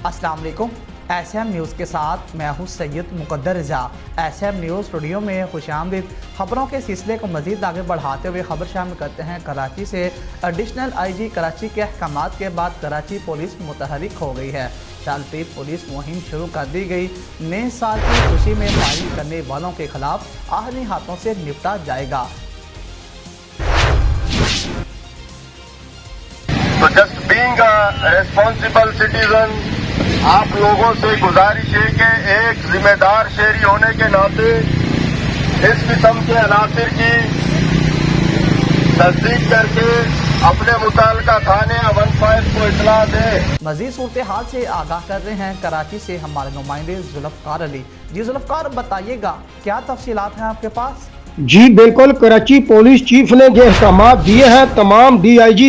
अस्सलाम वालेकुम। SM news के साथ मैं हूँ सैयद मुकद्दर रज़ा। SM न्यूज़ स्टूडियो में खुशामदीद। खबरों के सिलसिले को मज़ीद आगे बढ़ाते हुए खबर शामिल करते हैं। कराची से एडिशनल IG कराची के अहकामात के बाद कराची पुलिस मुतहरिक हो गई है। शालपीर पुलिस मुहिम शुरू कर दी गई। नए साल की खुशी में फायरिंग करने वालों के खिलाफ आहनी हाथों से निपटा जाएगा। तो just being a responsible citizen, आप लोगों से गुजारिश है कि एक जिम्मेदार शहरी होने के नाते इस किस्म के अनासिर की तस्दीक करके अपने मुताल्लिका थाने या 15 को इतला दें। मजीद सूरत हाल से आगाह कर रहे हैं कराची से हमारे नुमाइंदे जुल्फकार अली। जी जुल्फकार, बताइएगा क्या तफसीलात हैं आपके पास? जी बिल्कुल, कराची पुलिस चीफ ने जो अहकाम दिए हैं तमाम DIG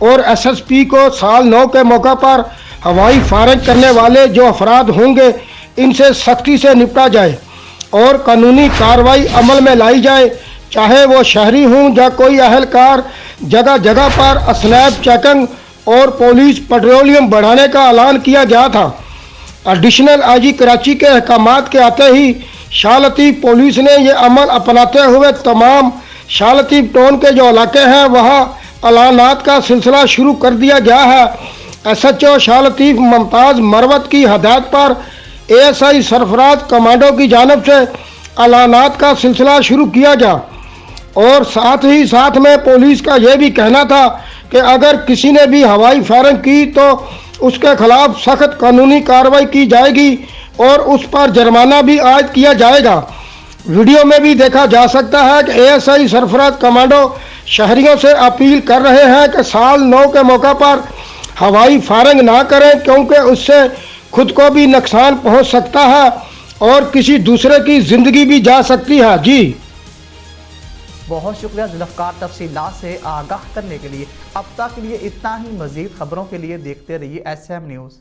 और SSP को साल 9 के मौका पर हवाई फायरिंग करने वाले जो अफराद होंगे इनसे सख्ती से निपटा जाए और कानूनी कार्रवाई अमल में लाई जाए, चाहे वो शहरी हों या कोई अहलकार। जगह जगह पर स्नैप चेकिंग और पुलिस पेट्रोलियम बढ़ाने का ऐलान किया गया था। एडिशनल IG कराची के अहकामात के आते ही शाह लतीफ़ पुलिस ने यह अमल अपनाते हुए तमाम शाह लतीफ़ टाउन के जो इलाके हैं वहाँ ऐलानात का सिलसिला शुरू कर दिया गया है। SHO शाह लतीफ़ मुमताज़ मरवत की हदायत पर ASI सरफराज कमांडो की जानिब से ऐलानात का सिलसिला शुरू किया गया और साथ ही साथ में पुलिस का यह भी कहना था कि अगर किसी ने भी हवाई फायरिंग की तो उसके खिलाफ सख्त कानूनी कार्रवाई की जाएगी और उस पर जुर्माना भी आयद किया जाएगा। वीडियो में भी देखा जा सकता है कि ASI सरफराज कमांडो शहरियों से अपील कर रहे हैं कि साल 9 के मौका पर हवाई फायरिंग ना करें, क्योंकि उससे खुद को भी नुकसान पहुंच सकता है और किसी दूसरे की ज़िंदगी भी जा सकती है। जी बहुत शुक्रिया जुल्फकार, तफसीलात से आगाह करने के लिए। अब तक के लिए इतना ही। मज़ीद खबरों के लिए देखते रहिए SM न्यूज़।